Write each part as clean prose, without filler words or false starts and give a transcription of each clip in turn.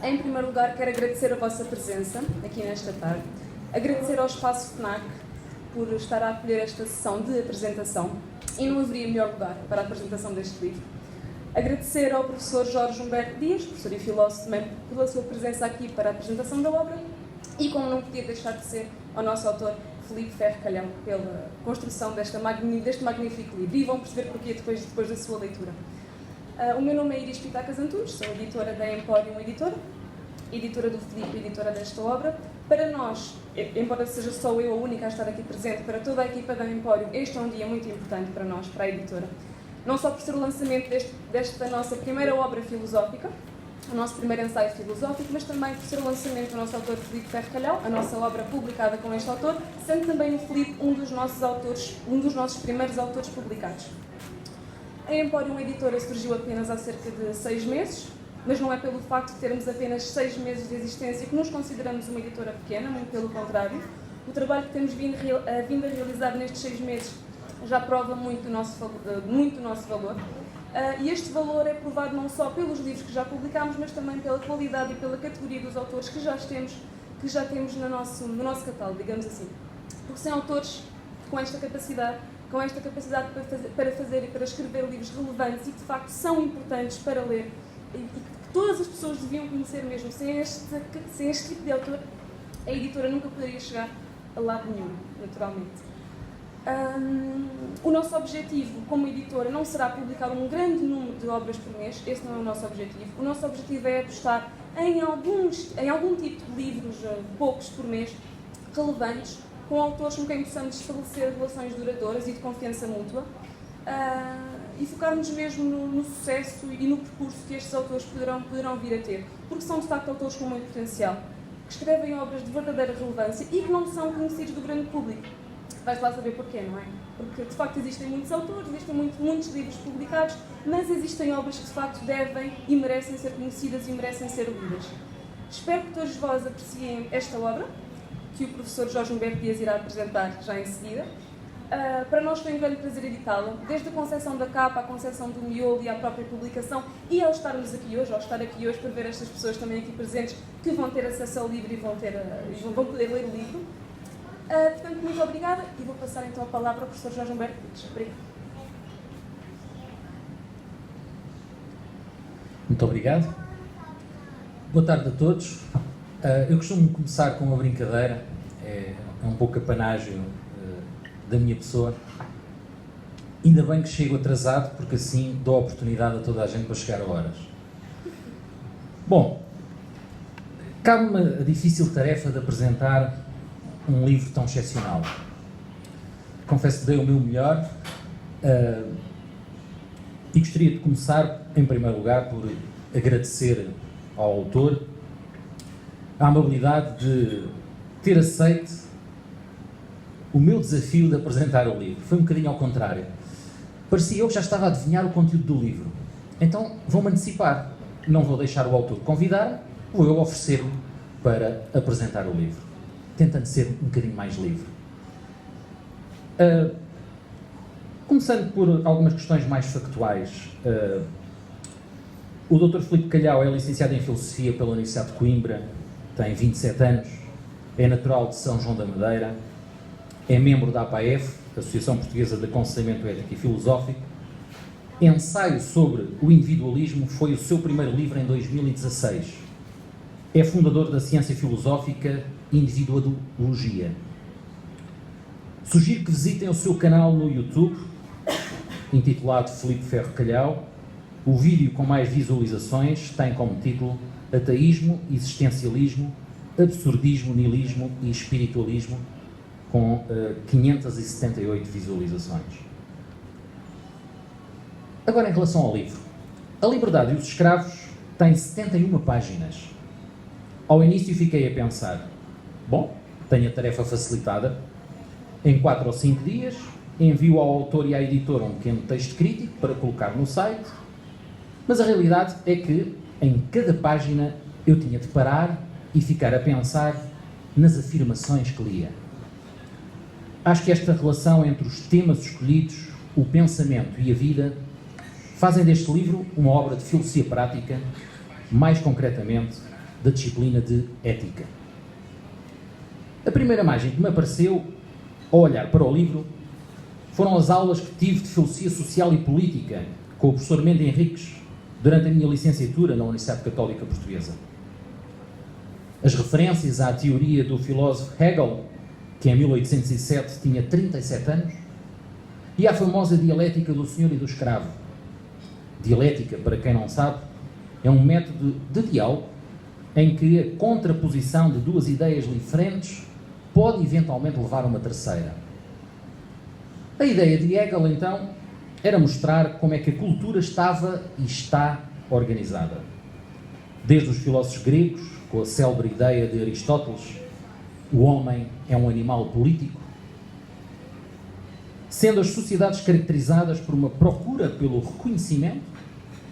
Em primeiro lugar, quero agradecer a vossa presença aqui nesta tarde, agradecer ao Espaço FNAC por estar a acolher esta sessão de apresentação, e não haveria melhor lugar para a apresentação deste livro. Agradecer ao professor Jorge Humberto Dias, professor e filósofo também, pela sua presença aqui para a apresentação da obra, e como não podia deixar de ser, ao nosso autor Filipe Ferro Calhão, pela construção deste magnífico livro, e vão perceber porquê depois da sua leitura. O meu nome é Iris Pitacas Antunes, sou editora da Emporium editora do Filipe, editora desta obra. Para nós, embora seja só eu a única a estar aqui presente, para toda a equipa da Emporium, este é um dia muito importante para nós, para a editora. Não só por ser o lançamento desta nossa primeira obra filosófica, o nosso primeiro ensaio filosófico, mas também por ser o lançamento do nosso autor Filipe Ferro Calhão, a nossa obra publicada com este autor, sendo também o Filipe um dos nossos primeiros autores publicados. A Emporium Editora surgiu apenas há cerca de 6 meses, mas não é pelo facto de termos apenas 6 meses de existência que nos consideramos uma editora pequena, muito pelo contrário. O trabalho que temos vindo a realizar nestes 6 meses já prova muito o nosso valor. E este valor é provado não só pelos livros que já publicámos, mas também pela qualidade e pela categoria dos autores que já temos no nosso catálogo, digamos assim. Porque sem autores com esta capacidade para fazer e para escrever livros relevantes e que de facto são importantes para ler e que todas as pessoas deviam conhecer mesmo, sem este tipo de autor, a editora nunca poderia chegar a lado nenhum, naturalmente. O nosso objetivo como editora não será publicar um grande número de obras por mês, esse não é o nosso objetivo. O nosso objetivo é apostar em algum tipo de livros, poucos por mês, relevantes, com autores com quem possamos estabelecer relações duradouras e de confiança mútua, e focarmos mesmo no sucesso e no percurso que estes autores poderão vir a ter, porque são de facto autores com muito potencial, que escrevem obras de verdadeira relevância e que não são conhecidos do grande público. Vais lá saber porquê, não é? Porque de facto existem muitos autores, existem muitos livros publicados, mas existem obras que de facto devem e merecem ser conhecidas e merecem ser lidas. Espero que todos vós apreciem esta obra, que o professor Jorge Humberto Dias irá apresentar já em seguida. Para nós foi um grande prazer editá-la, desde a concepção da capa, a concepção do miolo e a própria publicação, e ao estar aqui hoje para ver estas pessoas também aqui presentes, que vão ter acesso ao livro e vão poder ler o livro. Portanto, muito obrigada e vou passar então a palavra ao professor Jorge Humberto Dias. Obrigada. Muito obrigado. Boa tarde a todos. Eu costumo começar com uma brincadeira, é um pouco apanágio da minha pessoa. Ainda bem que chego atrasado, porque assim dou a oportunidade a toda a gente para chegar a horas. Bom, cabe-me a difícil tarefa de apresentar um livro tão excepcional. Confesso que dei o meu melhor e gostaria de começar, em primeiro lugar, por agradecer ao autor a amabilidade de ter aceito o meu desafio de apresentar o livro. Foi um bocadinho ao contrário. Parecia eu que já estava a adivinhar o conteúdo do livro. Então vou-me antecipar. Não vou deixar o autor convidar, vou eu oferecer-me para apresentar o livro, tentando ser um bocadinho mais livre. Começando por algumas questões mais factuais. O Dr. Filipe Calhão é licenciado em Filosofia pela Universidade de Coimbra, tem 27 anos, é natural de São João da Madeira, é membro da APAF, Associação Portuguesa de Aconselhamento Ético e Filosófico. Ensaio sobre o individualismo foi o seu primeiro livro em 2016. É fundador da ciência filosófica Individuologia. Sugiro que visitem o seu canal no YouTube, intitulado Filipe Ferro Calhão. O vídeo com mais visualizações tem como título Ateísmo, Existencialismo, Absurdismo, Nihilismo e Espiritualismo, com 578 visualizações. Agora, em relação ao livro. A Liberdade e os Escravos tem 71 páginas. Ao início fiquei a pensar, bom, tenho a tarefa facilitada. Em 4 ou 5 dias, envio ao autor e à editora um pequeno texto crítico para colocar no site, mas a realidade é que, em cada página, eu tinha de parar e ficar a pensar nas afirmações que lia. Acho que esta relação entre os temas escolhidos, o pensamento e a vida, fazem deste livro uma obra de filosofia prática, mais concretamente, da disciplina de ética. A primeira imagem que me apareceu ao olhar para o livro foram as aulas que tive de Filosofia Social e Política com o professor Mende Henriques durante a minha licenciatura na Universidade Católica Portuguesa. As referências à teoria do filósofo Hegel, que em 1807 tinha 37 anos, e à famosa dialética do senhor e do escravo. Dialética, para quem não sabe, é um método de diálogo em que a contraposição de duas ideias diferentes pode eventualmente levar a uma terceira. A ideia de Hegel, então, era mostrar como é que a cultura estava e está organizada. Desde os filósofos gregos, com a célebre ideia de Aristóteles, o homem é um animal político, sendo as sociedades caracterizadas por uma procura pelo reconhecimento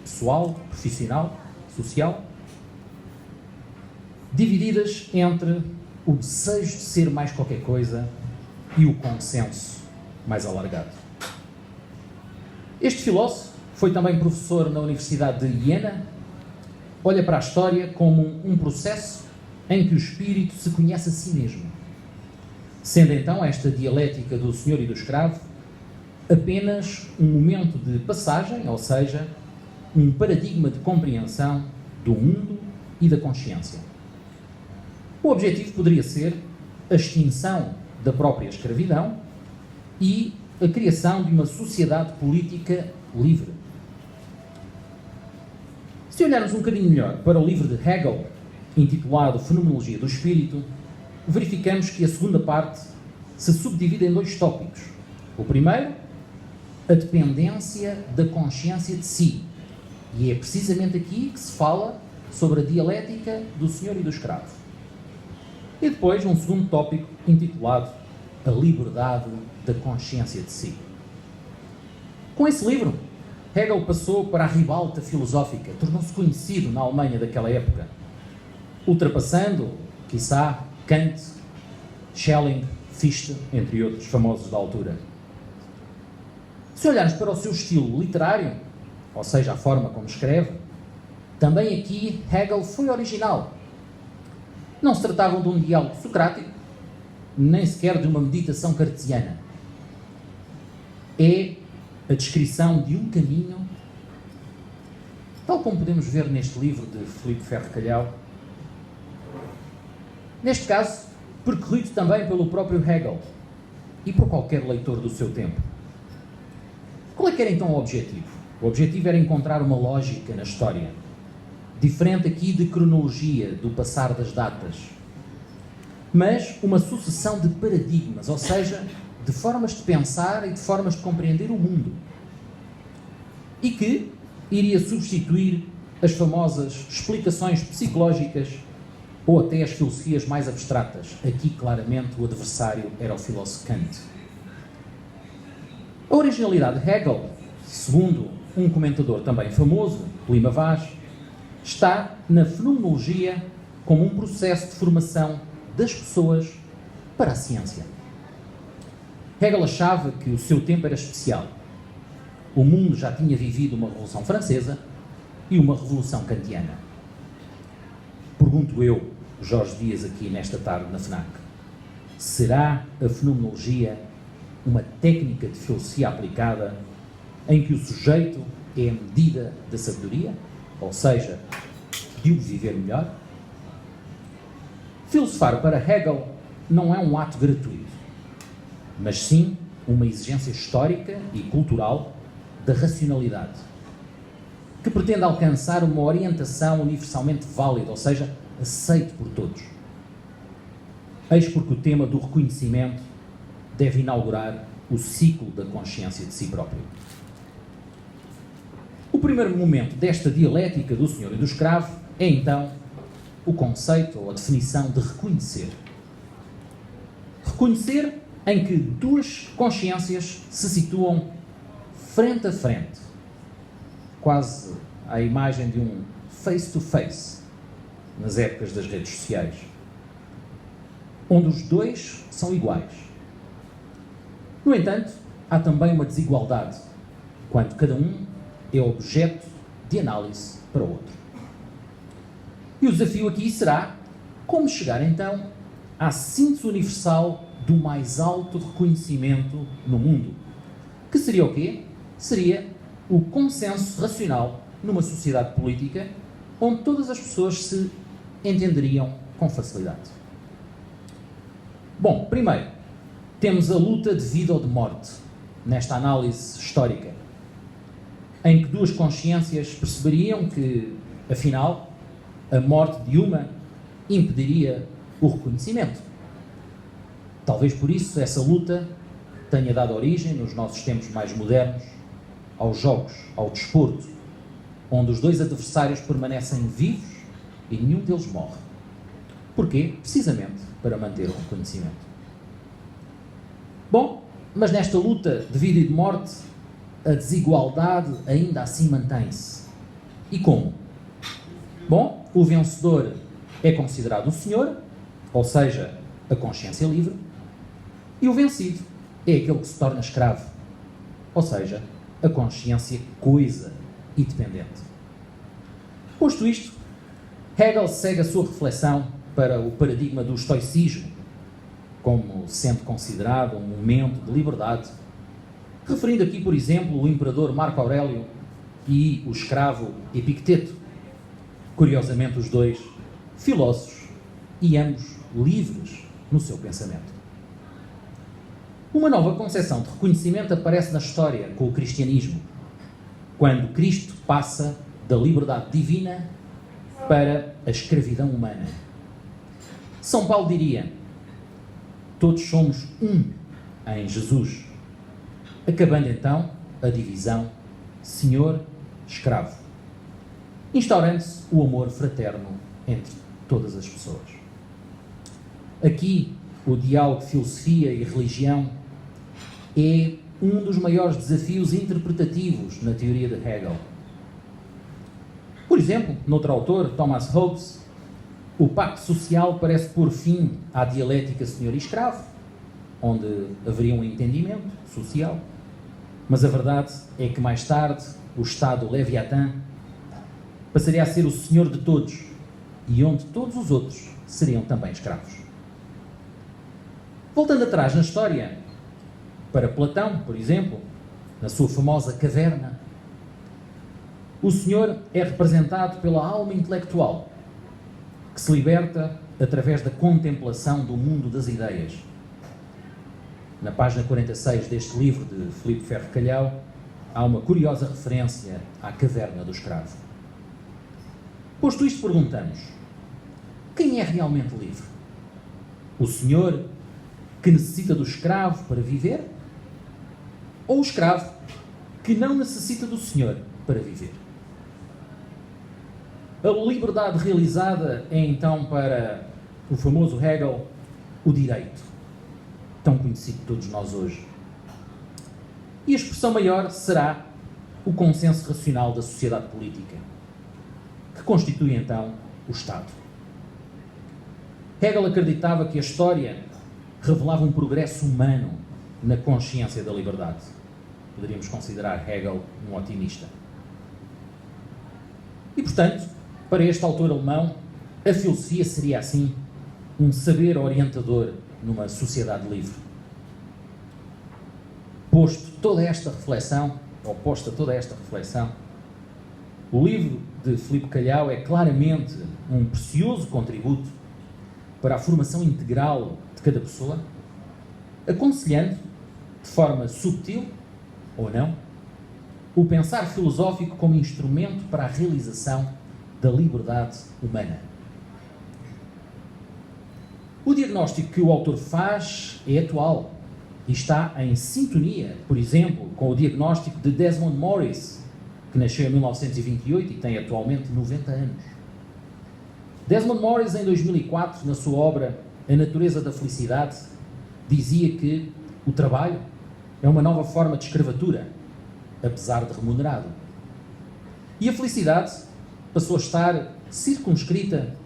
pessoal, profissional, social, divididas entre o desejo de ser mais qualquer coisa e o consenso mais alargado. Este filósofo foi também professor na Universidade de Iena. Olha para a história como um processo em que o espírito se conhece a si mesmo, sendo então esta dialética do senhor e do escravo apenas um momento de passagem, ou seja, um paradigma de compreensão do mundo e da consciência. O objetivo poderia ser a extinção da própria escravidão e a criação de uma sociedade política livre. Se olharmos um bocadinho melhor para o livro de Hegel, intitulado Fenomenologia do Espírito, verificamos que a segunda parte se subdivide em dois tópicos. O primeiro, a dependência da consciência de si. E é precisamente aqui que se fala sobre a dialética do senhor e do escravo. E depois um segundo tópico intitulado A Liberdade da Consciência de Si. Com esse livro, Hegel passou para a ribalta filosófica, tornou-se conhecido na Alemanha daquela época, ultrapassando, quiçá, Kant, Schelling, Fichte, entre outros famosos da altura. Se olharmos para o seu estilo literário, ou seja, a forma como escreve, também aqui Hegel foi original. Não se tratava de um diálogo socrático, nem sequer de uma meditação cartesiana. É a descrição de um caminho, tal como podemos ver neste livro de Filipe Ferro Calhau, neste caso, percorrido também pelo próprio Hegel e por qualquer leitor do seu tempo. Qual é que era então o objetivo? O objetivo era encontrar uma lógica na história, diferente aqui de cronologia, do passar das datas, mas uma sucessão de paradigmas, ou seja, de formas de pensar e de formas de compreender o mundo, e que iria substituir as famosas explicações psicológicas ou até as filosofias mais abstratas. Aqui, claramente, o adversário era o filósofo Kant. A originalidade de Hegel, segundo um comentador também famoso, Lima Vaz, está na fenomenologia como um processo de formação das pessoas para a ciência. Hegel achava que o seu tempo era especial. O mundo já tinha vivido uma Revolução Francesa e uma Revolução Kantiana. Pergunto eu, Jorge Dias, aqui nesta tarde na FNAC, será a fenomenologia uma técnica de filosofia aplicada em que o sujeito é a medida da sabedoria, ou seja, de o viver melhor? Filosofar para Hegel não é um ato gratuito, mas sim uma exigência histórica e cultural da racionalidade, que pretende alcançar uma orientação universalmente válida, ou seja, aceite por todos. Eis porque o tema do reconhecimento deve inaugurar o ciclo da consciência de si próprio. O primeiro momento desta dialética do senhor e do escravo é, então, o conceito ou a definição de reconhecer. Reconhecer em que duas consciências se situam frente a frente, quase à imagem de um face-to-face, nas épocas das redes sociais, onde os dois são iguais. No entanto, há também uma desigualdade, quando cada um é objeto de análise para o outro. E o desafio aqui será como chegar então à síntese universal do mais alto reconhecimento no mundo. Que seria o quê? Seria o consenso racional numa sociedade política onde todas as pessoas se entenderiam com facilidade. Bom, primeiro, temos a luta de vida ou de morte, nesta análise histórica, em que duas consciências perceberiam que, afinal, a morte de uma impediria o reconhecimento. Talvez por isso essa luta tenha dado origem, nos nossos tempos mais modernos, aos jogos, ao desporto, onde os dois adversários permanecem vivos e nenhum deles morre. Porquê? Precisamente para manter o reconhecimento. Bom, mas nesta luta de vida e de morte, a desigualdade ainda assim mantém-se. E como? Bom, o vencedor é considerado o senhor, ou seja, a consciência livre, e o vencido é aquele que se torna escravo, ou seja, a consciência coisa e dependente. Posto isto, Hegel segue a sua reflexão para o paradigma do estoicismo, como sendo considerado um momento de liberdade, referindo aqui, por exemplo, o imperador Marco Aurélio e o escravo Epicteto, curiosamente os dois filósofos e ambos livres no seu pensamento. Uma nova concepção de reconhecimento aparece na história com o cristianismo, quando Cristo passa da liberdade divina para a escravidão humana. São Paulo diria: todos somos um em Jesus, acabando então a divisão senhor-escravo, instaurando-se o amor fraterno entre todas as pessoas. Aqui, o diálogo de filosofia e religião é um dos maiores desafios interpretativos na teoria de Hegel. Por exemplo, noutro autor, Thomas Hobbes, o pacto social parece pôr fim à dialética senhor e escravo, onde haveria um entendimento social, mas a verdade é que mais tarde o Estado Leviatã passaria a ser o senhor de todos e onde todos os outros seriam também escravos. Voltando atrás na história, para Platão, por exemplo, na sua famosa caverna, o senhor é representado pela alma intelectual, que se liberta através da contemplação do mundo das ideias. Na página 46 deste livro de Filipe Ferro Calhau, há uma curiosa referência à caverna do escravo. Posto isto, perguntamos: quem é realmente livre? O senhor que necessita do escravo para viver? Ou o escravo que não necessita do senhor para viver? A liberdade realizada é então para o famoso Hegel o direito, tão conhecido de todos nós hoje. E a expressão maior será o consenso racional da sociedade política, que constitui então o Estado. Hegel acreditava que a história revelava um progresso humano na consciência da liberdade. Poderíamos considerar Hegel um otimista. E, portanto, para este autor alemão, a filosofia seria, assim, um saber orientador numa sociedade livre. Posta toda esta reflexão, o livro de Filipe Calhau é claramente um precioso contributo para a formação integral de cada pessoa, aconselhando, de forma subtil ou não, o pensar filosófico como instrumento para a realização da liberdade humana. O diagnóstico que o autor faz é atual e está em sintonia, por exemplo, com o diagnóstico de Desmond Morris, que nasceu em 1928 e tem atualmente 90 anos. Desmond Morris, em 2004, na sua obra A Natureza da Felicidade, dizia que o trabalho é uma nova forma de escravatura, apesar de remunerado. E a felicidade passou a estar circunscrita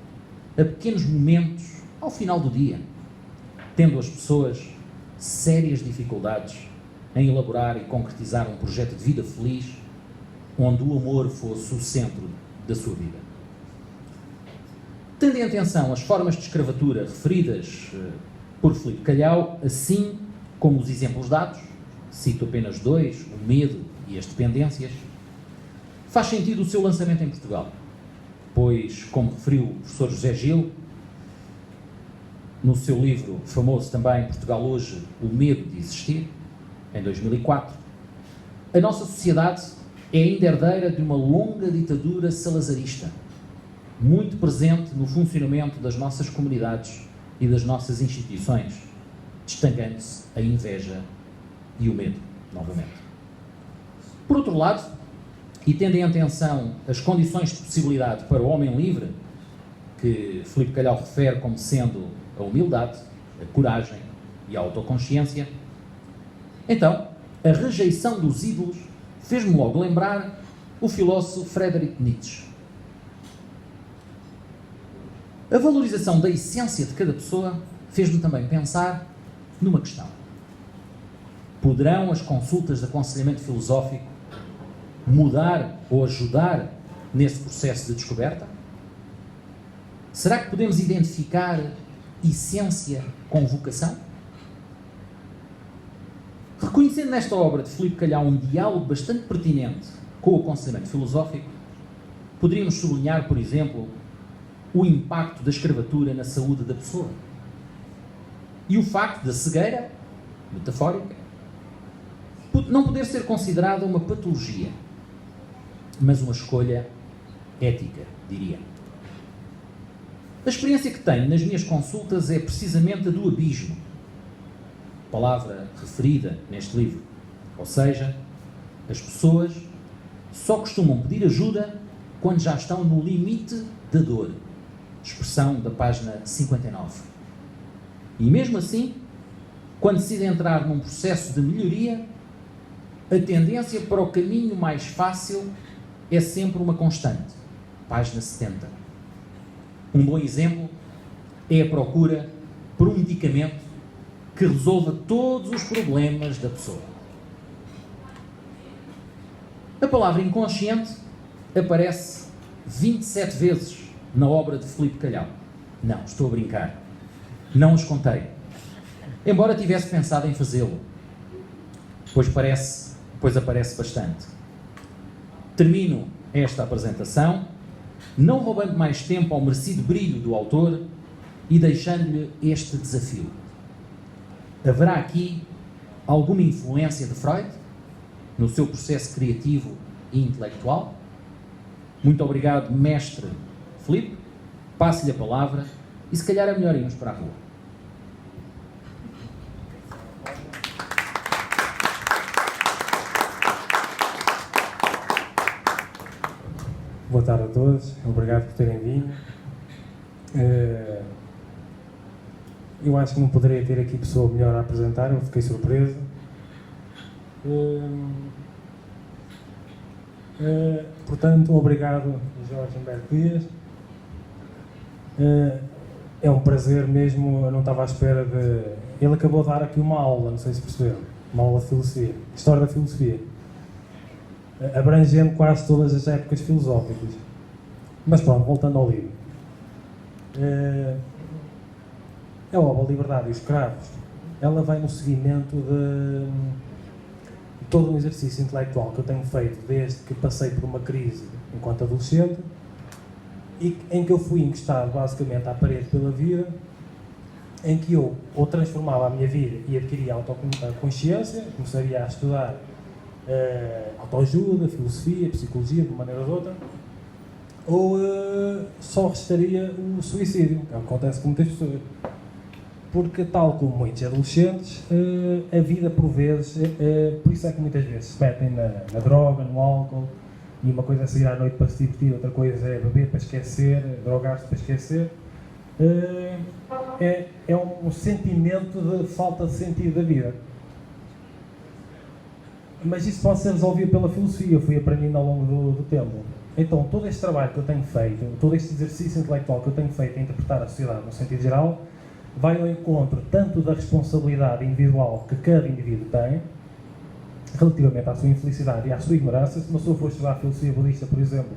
a pequenos momentos ao final do dia, tendo as pessoas sérias dificuldades em elaborar e concretizar um projeto de vida feliz onde o amor fosse o centro da sua vida. Tendo em atenção as formas de escravatura referidas por Filipe Calhau, assim como os exemplos dados, cito apenas dois, o medo e as dependências, faz sentido o seu lançamento em Portugal, pois, como referiu o professor José Gil, no seu livro famoso também, Portugal Hoje, O Medo de Existir, em 2004, a nossa sociedade é ainda herdeira de uma longa ditadura salazarista, muito presente no funcionamento das nossas comunidades e das nossas instituições, destacando-se a inveja e o medo, novamente. Por outro lado, e tendo em atenção as condições de possibilidade para o homem livre, que Filipe Calhau refere como sendo a humildade, a coragem e a autoconsciência, então, a rejeição dos ídolos fez-me logo lembrar o filósofo Friedrich Nietzsche. A valorização da essência de cada pessoa fez-me também pensar numa questão. Poderão as consultas de aconselhamento filosófico mudar ou ajudar nesse processo de descoberta? Será que podemos identificar essência com vocação? Reconhecendo nesta obra de Filipe Calhau um diálogo bastante pertinente com o aconselhamento filosófico, poderíamos sublinhar, por exemplo, o impacto da escravatura na saúde da pessoa e o facto da cegueira, metafórica, não poder ser considerada uma patologia, mas uma escolha ética, diria. A experiência que tenho nas minhas consultas é precisamente a do abismo, palavra referida neste livro, ou seja, as pessoas só costumam pedir ajuda quando já estão no limite da dor, expressão da página 59. E mesmo assim, quando decide entrar num processo de melhoria, a tendência para o caminho mais fácil é sempre uma constante, página 70. Um bom exemplo é a procura por um medicamento que resolva todos os problemas da pessoa. A palavra inconsciente aparece 27 vezes na obra de Filipe Calhau. Não, estou a brincar. Não os contei. Embora tivesse pensado em fazê-lo, pois aparece bastante. Termino esta apresentação, não roubando mais tempo ao merecido brilho do autor e deixando-lhe este desafio. Haverá aqui alguma influência de Freud no seu processo criativo e intelectual? Muito obrigado, mestre Filipe. Passo-lhe a palavra e se calhar é melhor irmos para a rua. Boa tarde a todos, obrigado por terem vindo. Eu acho que não poderia ter aqui pessoa melhor a apresentar, eu fiquei surpreso. Portanto, obrigado, Jorge Humberto Dias. É um prazer mesmo, eu não estava à espera de... Ele acabou de dar aqui uma aula, não sei se perceberam, uma aula de filosofia, história da filosofia, abrangendo quase todas as épocas filosóficas. Mas pronto, voltando ao livro. A obra Liberdade e os Escravos, ela vem no seguimento de todo um exercício intelectual que eu tenho feito desde que passei por uma crise enquanto adolescente e em que eu fui encostado basicamente à parede pela vida, em que eu ou transformava a minha vida e adquiria autoconsciência, começaria a estudar autoajuda, filosofia, psicologia, de uma maneira ou de outra, ou só restaria o suicídio, que acontece com muitas pessoas. Porque, tal como muitos adolescentes, a vida por vezes, por isso é que muitas vezes se metem na droga, no álcool, e uma coisa é sair à noite para se divertir, outra coisa é beber para esquecer, drogar-se para esquecer. É um sentimento de falta de sentido da vida. Mas isso pode ser resolvido pela filosofia, eu fui aprendendo ao longo do tempo. Então, todo este trabalho que eu tenho feito, todo este exercício intelectual que eu tenho feito a interpretar a sociedade no sentido geral, vai ao encontro tanto da responsabilidade individual que cada indivíduo tem, relativamente à sua infelicidade e à sua ignorância. Se uma pessoa for estudar a filosofia budista, por exemplo,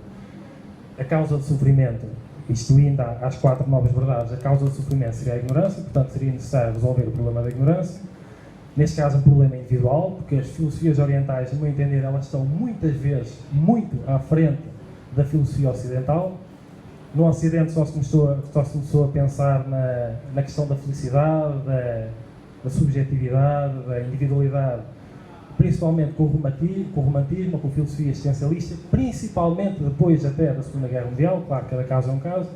a causa do sofrimento isto indo às 4 novas verdades, a causa do sofrimento seria a ignorância, portanto seria necessário resolver o problema da ignorância. Neste caso, um problema individual, porque as filosofias orientais, no meu entender, elas estão muitas vezes muito à frente da filosofia ocidental. No Ocidente só se começou a pensar na questão da felicidade, da subjetividade, da individualidade, principalmente com o romantismo, com a filosofia existencialista, principalmente depois até da Segunda Guerra Mundial, claro que cada caso é um caso.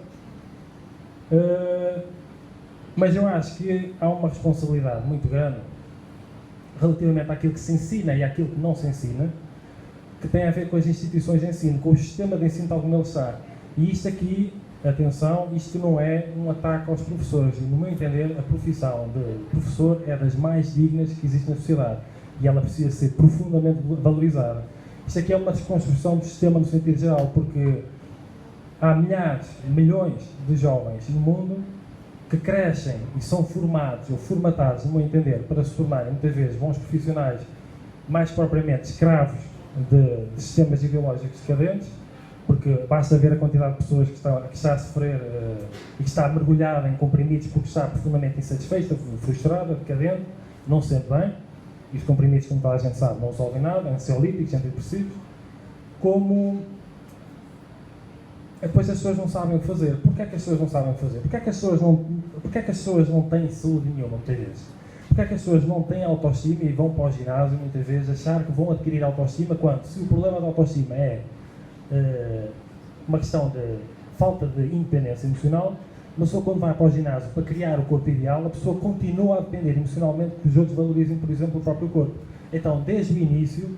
Mas eu acho que há uma responsabilidade muito grande relativamente àquilo que se ensina e àquilo que não se ensina, que tem a ver com as instituições de ensino, com o sistema de ensino tal como ele está. E isto aqui, atenção, isto não é um ataque aos professores. E, no meu entender, a profissão de professor é das mais dignas que existe na sociedade. E ela precisa ser profundamente valorizada. Isto aqui é uma desconstrução do sistema no sentido geral, porque há milhares, milhões de jovens no mundo que crescem e são formados ou formatados, no meu entender, para se tornarem muitas vezes bons profissionais, mais propriamente escravos de sistemas ideológicos decadentes, porque basta ver a quantidade de pessoas que está a sofrer e que está mergulhada em comprimidos porque está profundamente insatisfeita, frustrada, decadente, não se sente bem, e os comprimidos, como toda a gente sabe, não resolvem nada, ansiolíticos, antidepressivos, como depois as pessoas não sabem o que fazer. Porquê é que as pessoas não sabem o que fazer? Porquê é que as pessoas não têm saúde nenhuma, muitas vezes? Porquê é que as pessoas não têm autoestima e vão para o ginásio, muitas vezes, achar que vão adquirir autoestima, quando, se o problema da autoestima é uma questão de falta de independência emocional, a pessoa, quando vai para o ginásio para criar o corpo ideal, a pessoa continua a depender emocionalmente que os outros valorizem, por exemplo, o próprio corpo. Então, desde o início,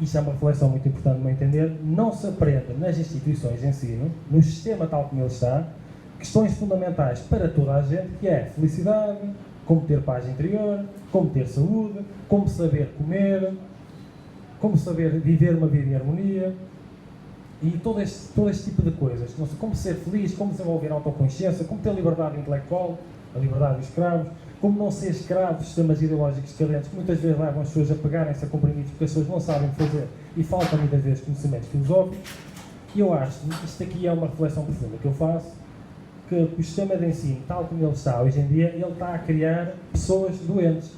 isto é uma reflexão muito importante no meu entender, não se aprende nas instituições de ensino, no sistema tal como ele está, questões fundamentais para toda a gente, que é felicidade, como ter paz interior, como ter saúde, como saber comer, como saber viver uma vida em harmonia, e todo este tipo de coisas, como ser feliz, como desenvolver autoconsciência, como ter liberdade intelectual, a liberdade dos escravos, como não ser escravo de sistemas ideológicos decadentes que muitas vezes levam as pessoas a pegarem-se a comprimidos porque as pessoas não sabem fazer e faltam muitas vezes conhecimentos filosóficos. E eu acho que isto aqui é uma reflexão profunda que eu faço, que o sistema de ensino, tal como ele está hoje em dia, ele está a criar pessoas doentes.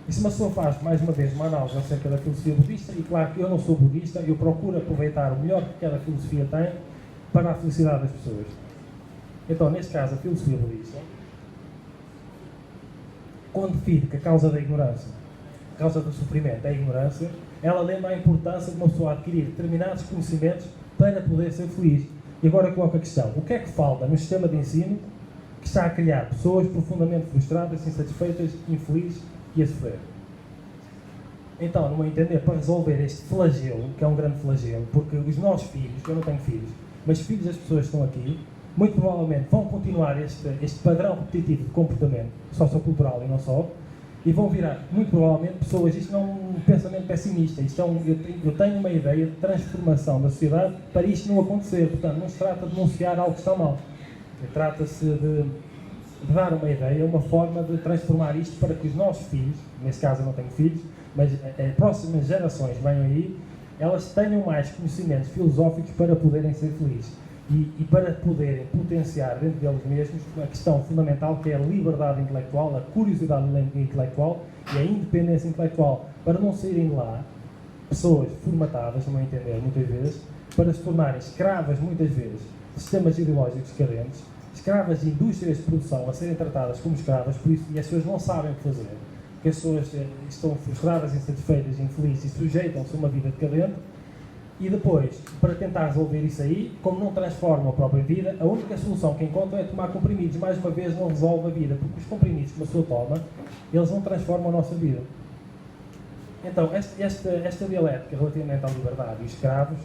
E se uma pessoa faz, mais uma vez, uma análise acerca da filosofia budista, e claro que eu não sou budista, eu procuro aproveitar o melhor que cada filosofia tem para a felicidade das pessoas. Então, neste caso, a filosofia budista, quando define que a causa da ignorância, a causa do sofrimento é a ignorância, ela lembra a importância de uma pessoa adquirir determinados conhecimentos para poder ser feliz. E agora eu coloco a questão, o que é que falta no sistema de ensino que está a criar pessoas profundamente frustradas, insatisfeitas, infelizes e a sofrer? Então, no meu entender, para resolver este flagelo, que é um grande flagelo, porque os nossos filhos, eu não tenho filhos, mas filhos das pessoas que estão aqui, muito provavelmente vão continuar este padrão repetitivo de comportamento sociocultural e não só, e vão virar, muito provavelmente, pessoas, isto não é um pensamento pessimista, isto é eu tenho uma ideia de transformação da sociedade para isto não acontecer. Portanto, não se trata de denunciar algo que está mal, trata-se de dar uma ideia, uma forma de transformar isto para que os nossos filhos, nesse caso eu não tenho filhos, mas as próximas gerações venham aí, elas tenham mais conhecimentos filosóficos para poderem ser felizes. E para poderem potenciar dentro deles mesmos a questão fundamental que é a liberdade intelectual, a curiosidade intelectual e a independência intelectual, para não saírem de lá pessoas formatadas, no meu entender, muitas vezes, para se tornarem escravas, muitas vezes, de sistemas ideológicos decadentes, escravas de indústrias de produção a serem tratadas como escravas, por isso, e as pessoas não sabem o que fazer, porque as pessoas estão frustradas, insatisfeitas, infelizes e sujeitam-se a uma vida decadente. E depois, para tentar resolver isso aí, como não transformam a própria vida, a única solução que encontram é tomar comprimidos. Mais uma vez, não resolve a vida, porque os comprimidos que uma pessoa toma, eles não transformam a nossa vida. Então, esta dialética relativamente à liberdade e os escravos,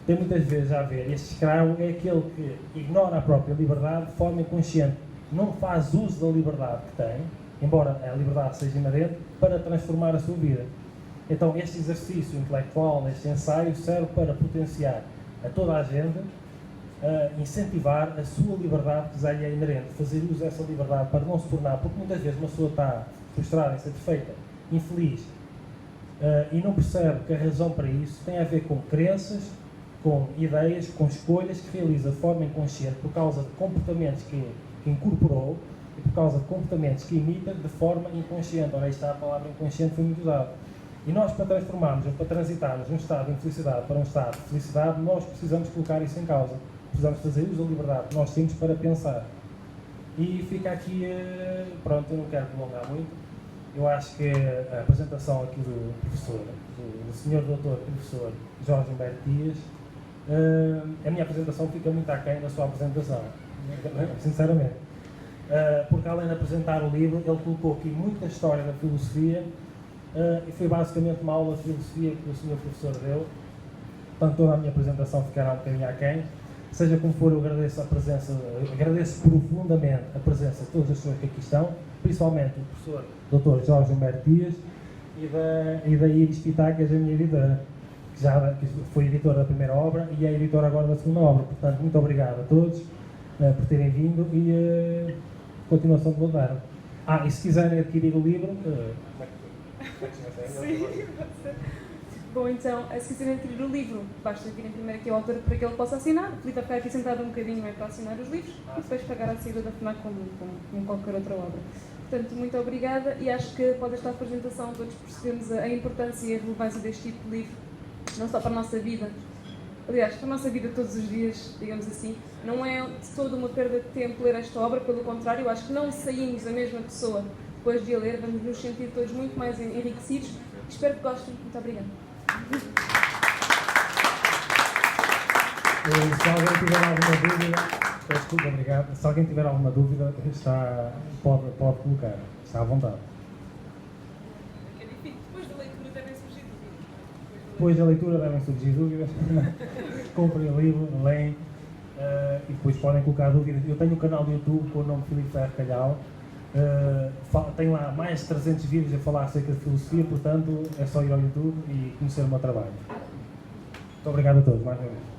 tem muitas vezes a ver. Este escravo é aquele que ignora a própria liberdade de forma inconsciente, não faz uso da liberdade que tem, embora a liberdade seja inerente, para transformar a sua vida. Então, este exercício intelectual, este ensaio, serve para potenciar a toda a gente, incentivar a sua liberdade que já lhe é inerente, fazer uso dessa liberdade para não se tornar, porque muitas vezes uma pessoa está frustrada, insatisfeita, infeliz, e não percebe que a razão para isso tem a ver com crenças, com ideias, com escolhas que realiza de forma inconsciente por causa de comportamentos que incorporou e por causa de comportamentos que imita de forma inconsciente. Ora, aí está a palavra inconsciente, foi muito usada. E nós, para transformarmos, ou para transitarmos de um estado de infelicidade para um estado de felicidade, nós precisamos colocar isso em causa. Precisamos fazer uso da liberdade que nós temos para pensar. E fica aqui, pronto, eu não quero prolongar muito. Eu acho que a apresentação aqui do professor, do senhor doutor professor Jorge Humberto Dias, a minha apresentação fica muito aquém da sua apresentação, sinceramente. Porque além de apresentar o livro, ele colocou aqui muita história da filosofia, e foi basicamente uma aula de filosofia que o senhor professor deu. Portanto, toda a minha apresentação ficará um bocadinho aquém. Seja como for, eu agradeço a presença, agradeço profundamente a presença de todas as pessoas que aqui estão, principalmente o professor Dr. Jorge Humberto Dias e da Iris Pitacas, a minha editora, que foi editora da primeira obra e é editora agora da segunda obra. Portanto, muito obrigado a todos por terem vindo e continuação de voltar. E se quiserem adquirir o livro... Sim, bom, então, se quiserem adquirir o livro, basta virem primeiro aqui ao autor para que ele possa assinar. O Filipe vai ficar aqui sentado um bocadinho para assinar os livros e depois pagar a saída da FNAC como qualquer outra obra. Portanto, muito obrigada e acho que após esta apresentação todos percebemos a importância e a relevância deste tipo de livro, não só para a nossa vida, aliás, para a nossa vida todos os dias, digamos assim. Não é de toda uma perda de tempo ler esta obra, pelo contrário, eu acho que não saímos a mesma pessoa depois de a ler, vamos nos sentir todos muito mais enriquecidos. Espero que gostem. Muito obrigada. Se alguém tiver alguma dúvida, desculpa, obrigado. Se alguém tiver alguma dúvida, pode colocar, está à vontade. É difícil. Depois da leitura devem surgir dúvidas. Depois da leitura devem surgir dúvidas. Comprem o livro, leem e depois podem colocar dúvidas. Eu tenho um canal do YouTube com o nome Filipe Ferro Calhau. Tenho lá mais de 300 vídeos a falar acerca de filosofia, portanto é só ir ao YouTube e conhecer o meu trabalho. Muito obrigado a todos, mais uma vez.